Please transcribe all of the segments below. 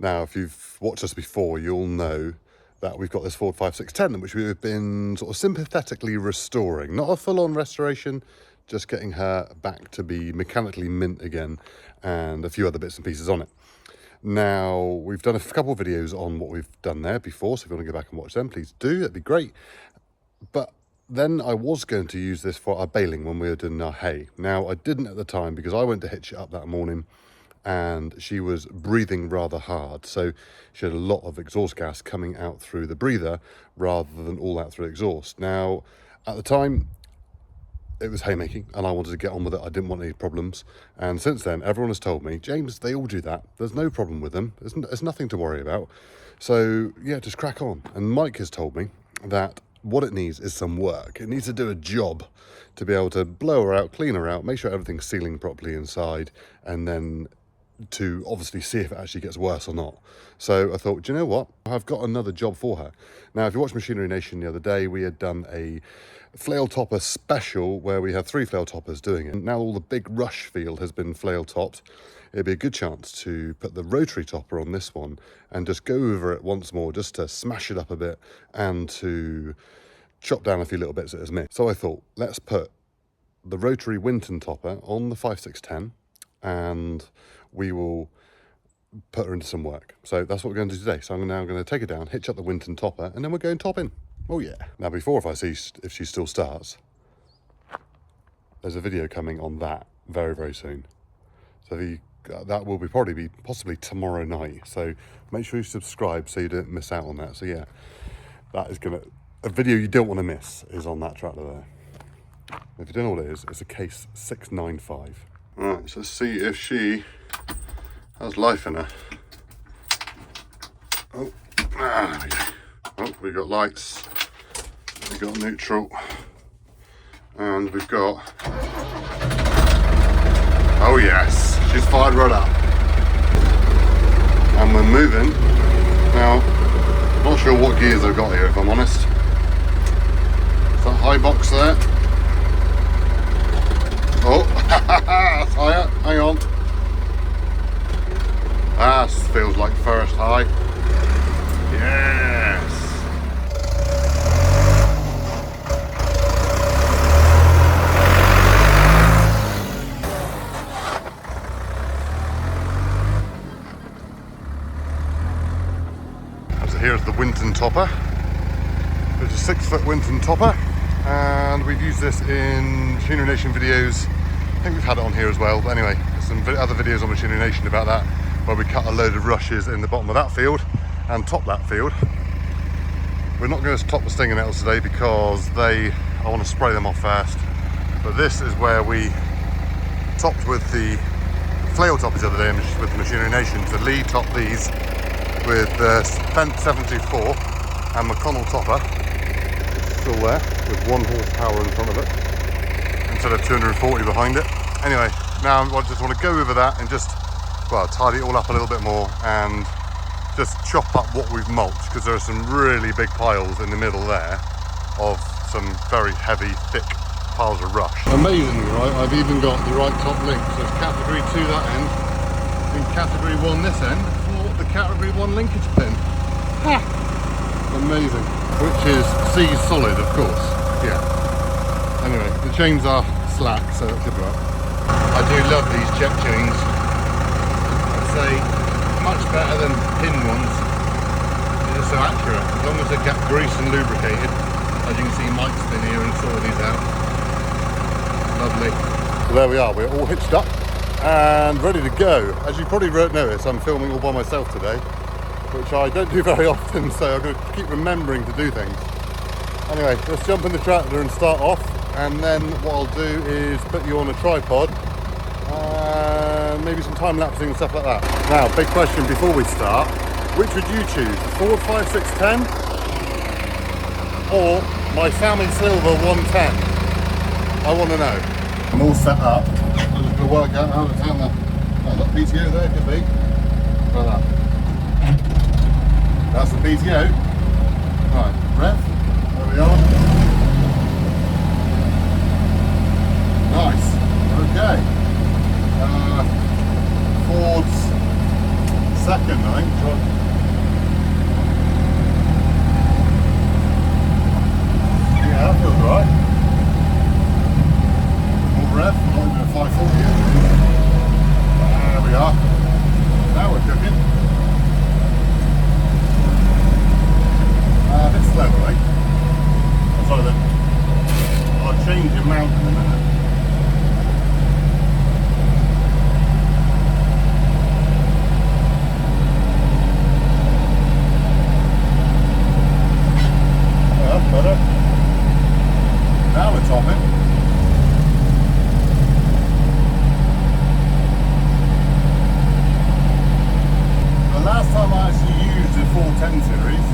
Now, if you've watched us before, you'll know that we've got this Ford 5610, which we've been sort of sympathetically restoring. Not a full-on restoration, just getting her back to be mechanically mint again, and a few other bits and pieces on it. Now, we've done a couple of videos on what we've done there before, so if you want to go back and watch them, please do, that'd be great. But then I was going to use this for our baling when we were doing our hay. Now, I didn't at the time because I went to hitch it up that morning and she was breathing rather hard. So she had a lot of exhaust gas coming out through the breather rather than all out through exhaust. Now, at the time, it was haymaking and I wanted to get on with it. I didn't want any problems. And since then, everyone has told me, James, they all do that. There's no problem with them. There's nothing to worry about. So yeah, just crack on. And Mike has told me that what it needs is some work. It needs to do a job to be able to blow her out, clean her out, make sure everything's sealing properly inside, and then to obviously see if it actually gets worse or not. So I thought, do you know what? I've got another job for her. Now, if you watched Machinery Nation the other day, we had done a flail topper special where we had 3 flail toppers doing it. Now all the big rush field has been flail topped. It'd be a good chance to put the rotary topper on this one and just go over it once more, just to smash it up a bit and to chop down a few little bits that has missed. So I thought, let's put the rotary Winton topper on the 5610 and we will put her into some work. So that's what we're going to do today. So I'm now going to take her down, hitch up the Winton topper, and then we're going topping. Oh yeah. Now before, if I see if she still starts, there's a video coming on that very, very soon. So that will be possibly tomorrow night. So make sure you subscribe so you don't miss out on that. So yeah, that is a video you don't want to miss is on that tractor there. If you don't know what it is, it's a case 695. Right, so let's see if she has life in her. Oh, there we go. Oh, we've got lights, we've got neutral, and we've got, oh yes, she's fired right up. And we're moving. Now, not sure what gears I've got here, if I'm honest. Is that high box there? Oh, that's higher, hang on. That feels like first high. Yes. So here's the Winton topper. It's a 6-foot Winton topper, and we've used this in Machinery Nation videos. I think we've had it on here as well, but anyway, there's some other videos on Machinery Nation about that, where we cut a load of rushes in the bottom of that field and top that field. We're not going to top the stinger nettles today because I want to spray them off first. But this is where we topped with the flail toppers the other day with Machinery Nation to lead top these with the Fendt 724 and McConnell topper. It's still there with 1 horsepower in front of it instead of 240 behind it. Anyway, now I just want to go over that and just, well, tidy it all up a little bit more and just chop up what we've mulched, because there are some really big piles in the middle there of some very heavy, thick piles of rush. Amazingly, right, I've even got the right top link. So it's category 2 that end and category 1 this end for the category 1 linkage pin. Ha! Amazing. Which is C solid, of course. Yeah. Anyway, the chains are slack, so that should be right. I do love these check chains. I'd say much better than pin ones. They're so accurate. As long as they get greased and lubricated. As you can see, Mike's been here and sorted these out. Lovely. So there we are, we're all hitched up and ready to go. As you probably noticed, I'm filming all by myself today, which I don't do very often, so I'm going to keep remembering to do things. Anyway, let's jump in the tractor and start off, and then what I'll do is put you on a tripod and maybe some time lapsing and stuff like that. Now, big question before we start, which would you choose, the Ford 5610 or my Sammy Silver 110? I want to know. I'm all set up. I'm just going to work out how to turn the PTO there, could be. Like that. That's the PTO. Right, rev. There we are. Nice. Okay. Ford's second, I think. Yeah, that feels right. More rev, not even a 540 yet. There we are. Now we're cooking. A bit slow, right? I'm sorry then. I'll change your mount in a minute. Better. Now we're topping. The last time I actually used a 410 series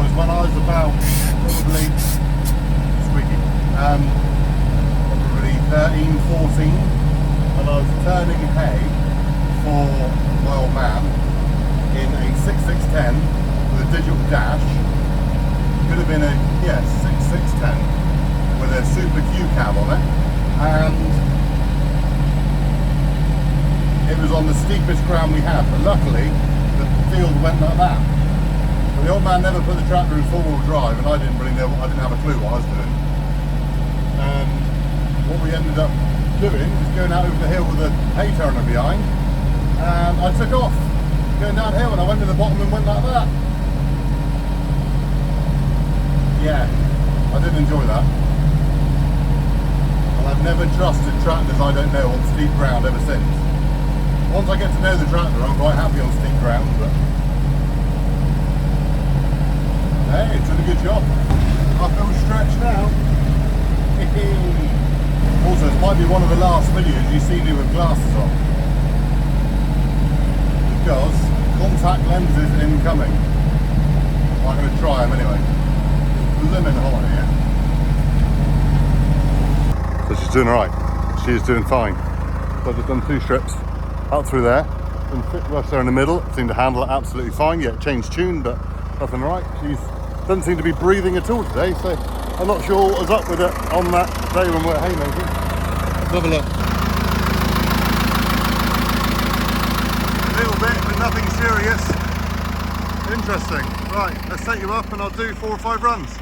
was when I was about probably squeaky, probably 13, 14, and I was turning hay for my old man in a 6610 with a digital dash. Could have been a 6610 with a super Q cab on it, and it was on the steepest ground we had, but luckily the field went like that. But the old man never put the tractor in four-wheel drive, and I didn't really know, I didn't have a clue what I was doing. And what we ended up doing was going out over the hill with a hay turner behind, and I took off going downhill, and I went to the bottom and went like that. Yeah, I did enjoy that. And I've never trusted tractors I don't know on steep ground ever since. Once I get to know the tractor, I'm quite happy on steep ground, but hey, it's done a good job. Uphill stretch now. Also, this might be one of the last videos you see me with glasses on, because contact lenses incoming. I'm going to try them anyway. Lemon hot here. So she's doing alright. She is doing fine. So I've just done 2 strips out through there. And fit rush there in the middle. Seemed to handle it absolutely fine. Yeah, changed tune, but nothing right. She doesn't seem to be breathing at all today, so I'm not sure what was up with it on that day when we're haymaking. Let's have a look. A little bit, but nothing serious. Interesting. Right, let's take you up and I'll do 4 or 5 runs.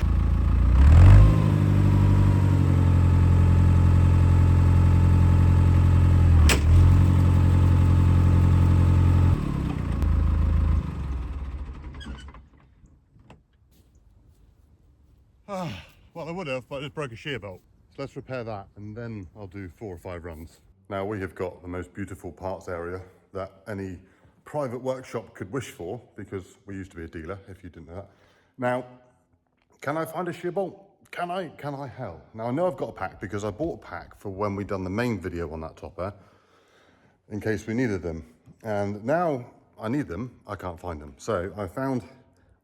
Well, I would have, but I just broke a shear bolt. So let's repair that and then I'll do 4 or 5 runs. Now we have got the most beautiful parts area that any private workshop could wish for, because we used to be a dealer, if you didn't know that. Now, can I find a shear bolt? Can I hell? Now I know I've got a pack because I bought a pack for when we done the main video on that topper, in case we needed them. And now I need them, I can't find them. So I found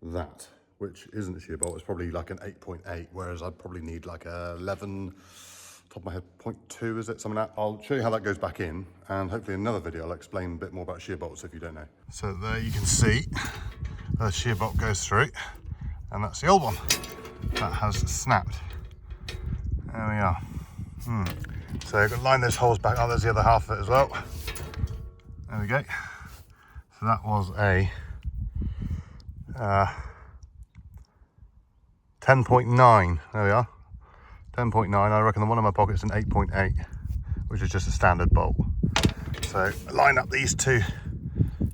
that, which isn't a shear bolt, it's probably like an 8.8, whereas I'd probably need like a 11, top of my head, 0.2 is it, something like that. I'll show you how that goes back in, and hopefully in another video I'll explain a bit more about shear bolts if you don't know. So there you can see the shear bolt goes through, and that's the old one that has snapped. There we are. So I've got to line those holes back. Oh, there's the other half of it as well. There we go. So that was a 10.9, there we are, 10.9. I reckon the one in my pocket's an 8.8, which is just a standard bolt. So line up these 2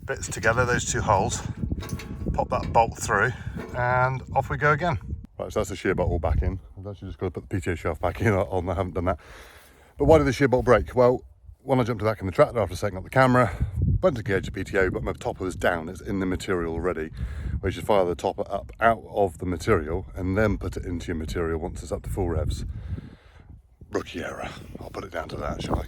bits together, those 2 holes, pop that bolt through, and off we go again. Right, so that's the shear bolt all back in. I've actually just got to put the PTO shaft back in, I haven't done that. But why did the shear bolt break? Well, when I jumped back in the tractor after setting up the camera, went to gauge the PTO, but my topper was down, it's in the material already. We should fire the topper up out of the material and then put it into your material once it's up to full revs. Rookie error. I'll put it down to that, shall I?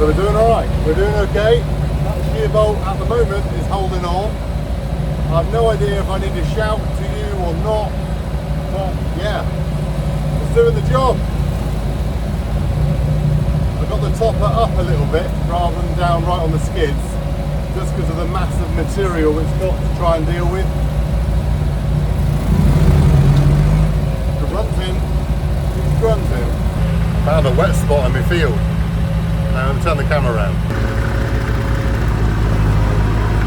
So we're doing alright, we're doing okay. That shear bolt at the moment is holding on. I have no idea if I need to shout to you or not, but yeah, it's doing the job. I've got the topper up a little bit rather than down right on the skids, just because of the massive material it's got to try and deal with. Grunting, he's grunting. Found a wet spot in my field. Now I'm turn the camera around.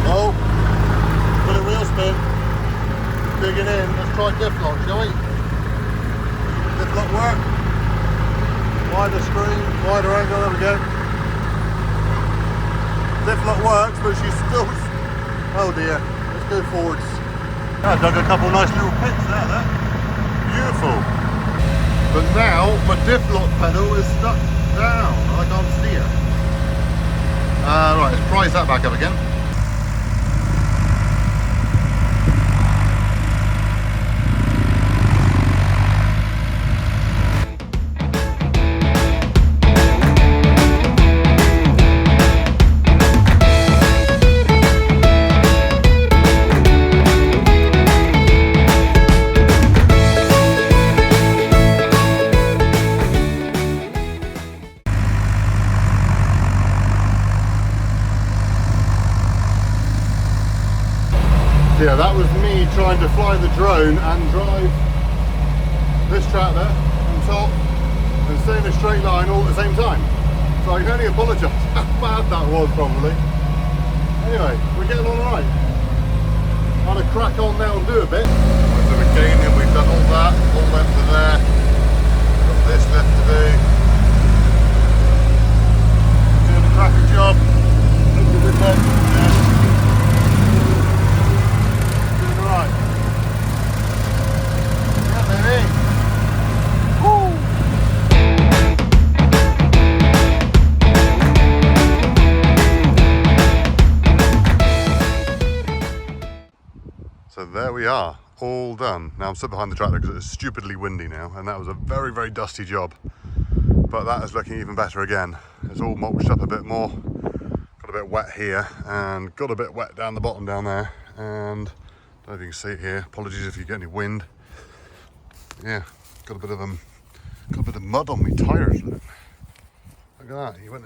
Oh, put a wheel spin. Digging in. Let's try diff lock, shall we? Diff lock work. Wider screen, wider angle. There we go. Diff lock works, but she's still. Oh dear. Let's go forwards. I dug a couple nice little pits there. Beautiful. But now my diff lock pedal is stuck down. I can't steer. Right, let's prise that back up again. Yeah, that was me trying to fly the drone and drive this tractor on top and stay in a straight line all at the same time. So I can only apologise how bad that was probably. Anyway, we're getting on alright. I'm gonna crack on now and do a bit. So we're gaining, we've done all that, all left to there. Got this left to do. Doing a cracking job. Look at this one. Yeah. Right. Yeah, baby. Woo. So there we are, all done. Now I'm stood behind the tractor because it's stupidly windy now, and that was a very, very dusty job. But that is looking even better again. It's all mulched up a bit more. Got a bit wet here, and got a bit wet down the bottom down there. And I don't know if you can see it here. Apologies if you get any wind. Yeah, got a bit of mud on my tyres. Look at that. You went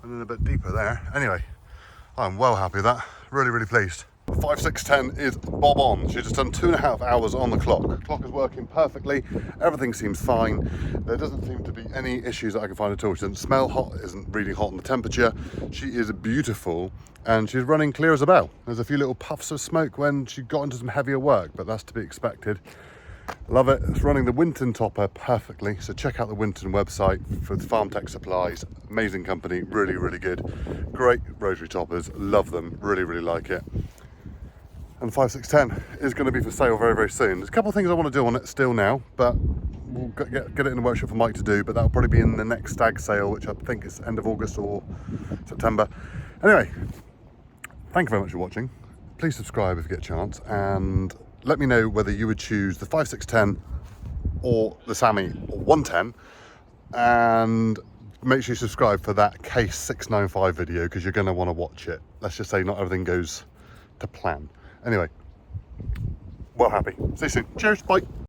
in a bit deeper there. Anyway, I'm well happy with that. Really, really pleased. 5610 is bob on. She's just done 2.5 hours on the clock. The clock is working perfectly. Everything seems fine. There doesn't seem to be any issues that I can find at all. She doesn't smell hot, isn't reading hot on the temperature. She is beautiful and she's running clear as a bell. There's a few little puffs of smoke when she got into some heavier work, but that's to be expected. Love it. It's running the Winton topper perfectly. So check out the Winton website for the farm tech supplies. Amazing company, really, really good. Great rotary toppers, love them, really, really like it. And 5610 is going to be for sale very, very soon. There's a couple of things I want to do on it still now, but we'll get it in the workshop for Mike to do, but that'll probably be in the next stag sale, which I think is end of August or September. Anyway, thank you very much for watching. Please subscribe if you get a chance, and let me know whether you would choose the 5610 or the Sammy or 110, and make sure you subscribe for that case 695 video, because you're going to want to watch it. Let's just say not everything goes to plan. Anyway, well happy. See you soon. Cheers, bye.